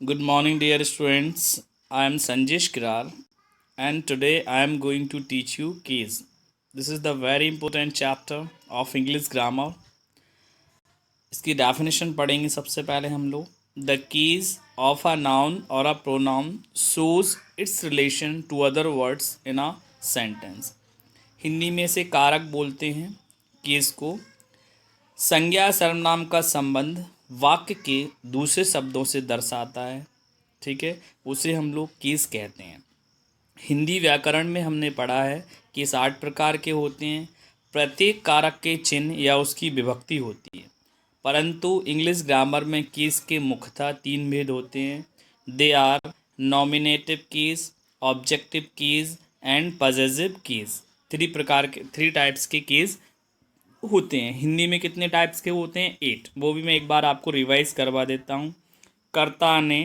Good morning, dear students. I am Sanjesh Kirar, and today I am going to teach you keys. This is the very important chapter of English grammar. इसकी definition पढ़ेंगे सबसे पहले हम लोग। The case of a noun और a pronoun shows its relation to other words in a sentence. Hindi में से कारक बोलते हैं कीज को। संज्ञा सर्वनाम का संबंध वाक्य के दूसरे शब्दों से दर्शाता है, ठीक है, उसे हम लोग कीज कहते हैं। हिंदी व्याकरण में हमने पढ़ा है कि इस 8 प्रकार के होते हैं। प्रत्येक कारक के चिन्ह या उसकी विभक्ति होती है, परंतु इंग्लिश ग्रामर में कीज के मुख्यतः 3 भेद होते हैं। They are nominative cases, objective cases and possessive cases. 3 types के कीज होते हैं। हिंदी में कितने टाइप्स के होते हैं? 8। वो भी मैं एक बार आपको रिवाइज करवा देता हूँ। कर्ता ने,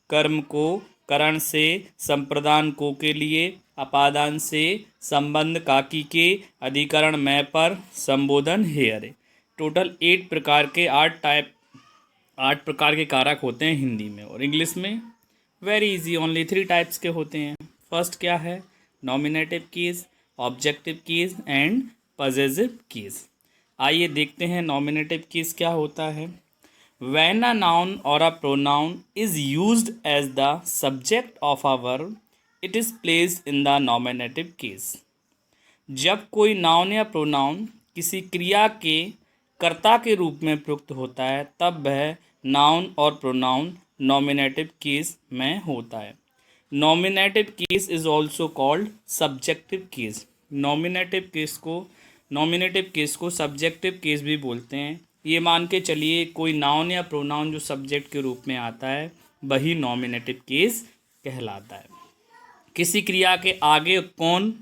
कर्म को, करण से, संप्रदान को के लिए, अपादान से, संबंध काकी के, अधिकरण मैं पर, संबोधन हे अरे। टोटल 8 प्रकार के 8 प्रकार के कारक होते हैं हिंदी में। और इंग्लिश में वेरी इजी, ओनली 3 टाइप्स के होते हैं। फर्स्ट क्या है? Nominative cases, objective cases and possessive keys. आइए देखते हैं नॉमिनेटिव कीज क्या होता है। When a noun or a pronoun is used as the subject of a verb, it is placed in the nominative case. जब कोई नाउन या pronoun किसी क्रिया के कर्ता के रूप में प्रयुक्त होता है तब वह नाउन और प्रोनाउन नॉमिनेटिव केस में होता है। Nominative case is also called subjective case. Nominative case को सब्जेक्टिव केस भी बोलते हैं। ये मान के चलिए कोई नाउन या प्रोनाउन जो सब्जेक्ट के रूप में आता है वही नॉमिनेटिव केस कहलाता है। किसी क्रिया के आगे कौन,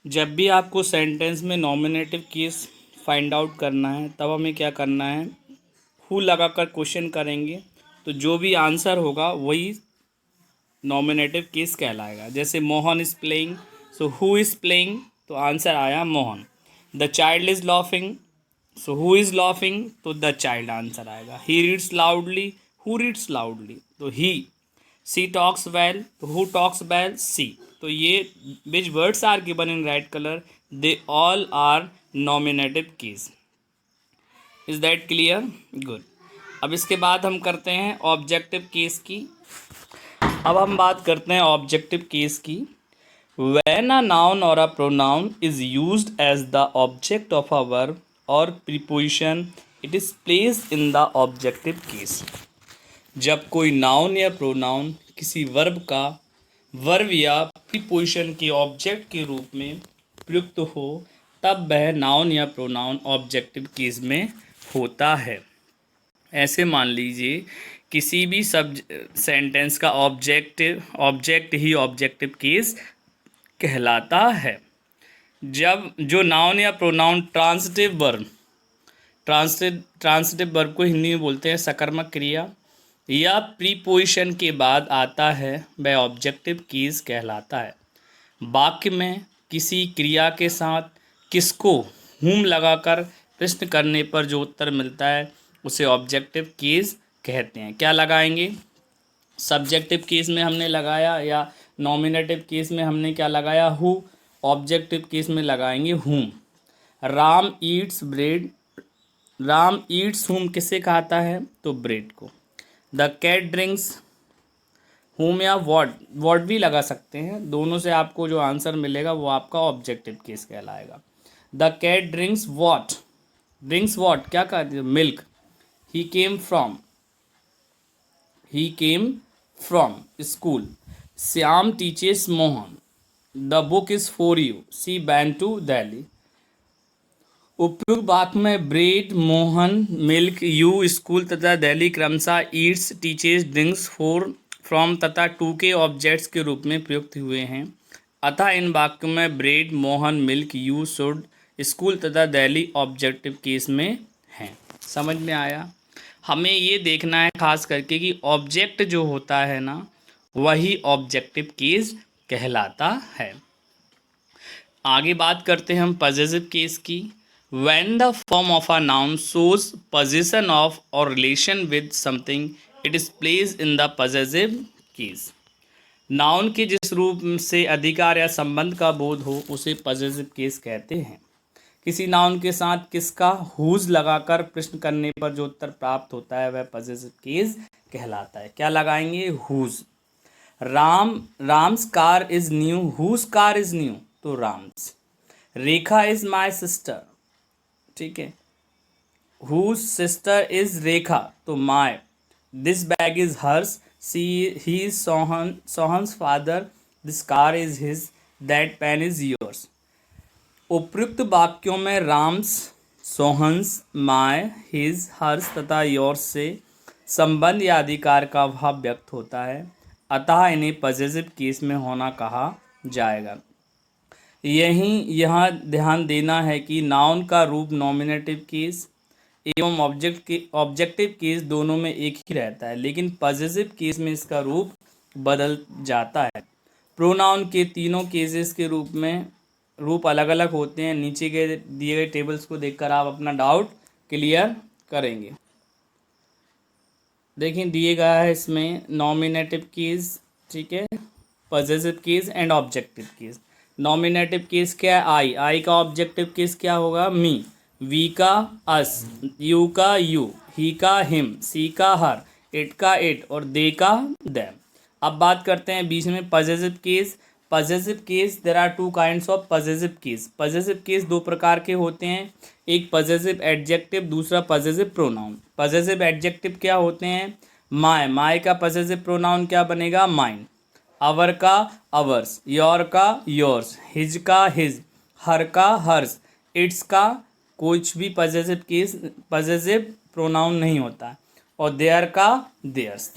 जब भी आपको सेंटेंस में नॉमिनेटिव केस फाइंड आउट करना है तब हमें क्या करना है, हु लगाकर क्वेश्चन करेंगे तो जो भी आंसर होगा वही नॉमिनेटिव केस कहलाएगा। जैसे Mohan is playing, so who is playing, तो आंसर आया Mohan. The child is laughing, so who is laughing, तो द चाइल्ड आंसर आएगा। He reads loudly, who reads loudly, तो ही। सी टॉक्स वेल, तो हु टॉक्स वेल, सी। तो ये which words are given in red colour, they all are nominative cases. Is that clear? Good. अब इसके बाद हम करते हैं ऑब्जेक्टिव केस की। अब हम बात करते हैं ऑब्जेक्टिव केस की। When a noun or a pronoun is used as the object of a verb or preposition, it is placed in the objective case. जब कोई नाउन या प्रोनाउन किसी वर्ब या प्रीपोजिशन के ऑब्जेक्ट के रूप में प्रयुक्त हो तब वह नाउन या प्रोनाउन ऑब्जेक्टिव केस में होता है। ऐसे मान लीजिए किसी भी सेंटेंस का ऑब्जेक्ट ही ऑब्जेक्टिव केस कहलाता है। जब जो नाउन या प्रोनाउन ट्रांसिटिव वर्ब को हिंदी में बोलते हैं सकर्मक क्रिया, या प्रीपोजिशन के बाद आता है वह ऑब्जेक्टिव केस कहलाता है। वाक्य में किसी क्रिया के साथ किसको हुम लगाकर प्रश्न करने पर जो उत्तर मिलता है उसे ऑब्जेक्टिव केस कहते हैं। क्या लगाएंगे? सब्जेक्टिव केस में हमने लगाया, या नॉमिनेटिव केस में हमने क्या लगाया? हु। ऑब्जेक्टिव केस में लगाएंगे हुम। Ram Yeats bread, Ram Yeats हुम किसे खाता है? तो ब्रेड को। द कैट ड्रिंक्स हुम या वॉट भी लगा सकते हैं, दोनों से आपको जो आंसर मिलेगा वो आपका ऑब्जेक्टिव केस कहलाएगा। द कैट ड्रिंक्स वॉट क्या कहते हैं? Milk. He came from school. Shyam teaches Mohan, the book is for you, she बैन टू दिल्ली। उपयुक्त वाक्य में bread, Mohan, milk, you, school तथा दिल्ली क्रमशः ईट्स, टीचेस, ड्रिंक्स, फ्रॉम तथा टू के ऑब्जेक्ट्स के रूप में प्रयुक्त हुए हैं। अतः इन वाक्यों में bread, Mohan, milk, you, should, school तथा दिल्ली ऑब्जेक्टिव केस में हैं। समझ में आया? हमें ये देखना है खास करके कि ऑब्जेक्ट जो होता है ना वही ऑब्जेक्टिव केस कहलाता है। आगे बात करते हैं हम पजेसिव केस की। When the form of a noun shows possession of or relation with something, it is place in the possessive case. Noun के जिस रूप से अधिकार या संबंध का बोध हो उसे पजेसिव केस कहते हैं। किसी नाउन के साथ किसका हुज लगाकर प्रश्न करने पर जो उत्तर प्राप्त होता है वह पजेसिव केस कहलाता है। क्या लगाएंगे? Whose. Ram's car is new, whose car is new, तो Ram's. Rekha is my sister, ठीक है, हुज सिस्टर इज रेखा, तो my. This bag is hers, he is Sohan's father, this car is his, that pen is yours. उपयुक्त वाक्यों में Ram's, Sohan's, my, his, hers तथा yours से संबंध या अधिकार का भाव व्यक्त होता है, अतः इन्हें पजेसिव केस में होना कहा जाएगा। यहाँ ध्यान देना है कि नाउन का रूप नॉमिनेटिव केस एवं ऑब्जेक्टिव केस दोनों में एक ही रहता है, लेकिन पजेसिव केस में इसका रूप बदल जाता है। प्रोनाउन के तीनों केसेस के रूप अलग अलग होते हैं। नीचे के दिए गए टेबल्स को देखकर आप अपना डाउट क्लियर करेंगे। देखिए दिए गया है इसमें नॉमिनेटिव केस, ठीक है, possessive case and objective case. Nominative case क्या है? आई का ऑब्जेक्टिव केस क्या होगा? मी। वी का अस, यू का यू, ही का हिम, सी का हर, इट का इट और दे का देम। अब बात करते हैं बीच में possessive case. Possessive case, there are two kinds of possessive case. Possessive केस दो प्रकार के होते हैं, एक पजेसिव एडजेक्टिव, दूसरा पजेसिव प्रोनाउन। पजेसिव एडजेक्टिव क्या होते हैं? माय, माय का पजेसिव प्रोनाउन क्या बनेगा? माइन। अवर का अवर्स, योर का योर्स, हिज का हिज, हर का हर्स, इट्स का कुछ भी पजेसिव प्रोनाउन नहीं होता, और देयर का देयर्स।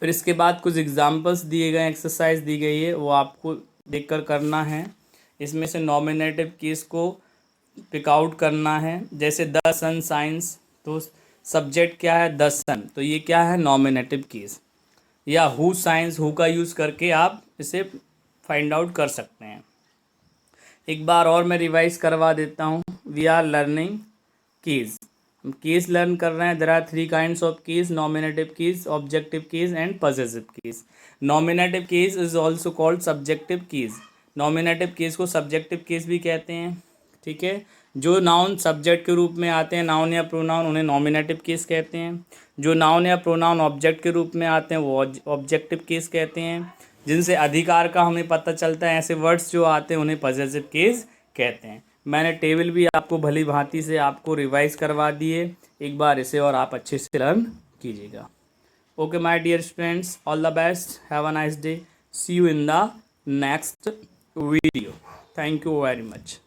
फिर इसके बाद कुछ एग्जाम्पल्स दिए गए, एक्सरसाइज दी गई है, वो आपको देखकर करना है। इसमें से नॉमिनेटिव केस को पिक आउट करना है। जैसे द सन साइंस, तो सब्जेक्ट क्या है? द सन, तो ये क्या है? Nominative case. या हु साइंस, हु का यूज़ करके आप इसे फाइंड आउट कर सकते हैं। एक बार और मैं रिवाइज करवा देता हूँ। वी आर लर्निंग केस, हम केस लर्न कर रहे हैं। There are three kinds of case, nominative case, objective case and possessive case. Nominative case is also called subjective case. Nominative case को सब्जेक्टिव केस भी कहते हैं, ठीक है। जो नाउन सब्जेक्ट के रूप में आते हैं, नाउन या प्रोनाउन, उन्हें नॉमिनेटिव केस कहते हैं। जो नाउन या प्रोनाउन ऑब्जेक्ट के रूप में आते हैं वो ऑब्जेक्टिव केस कहते हैं। जिनसे अधिकार का हमें पता चलता है, ऐसे वर्ड्स जो आते हैं उन्हें पजेसिव केस कहते हैं। मैंने टेबल भी आपको भली भांति से आपको रिवाइज करवा दिए, एक बार इसे और आप अच्छे से लर्न कीजिएगा। Okay my dear friends, all the best, have a nice day, see you in the next video. Thank you very much.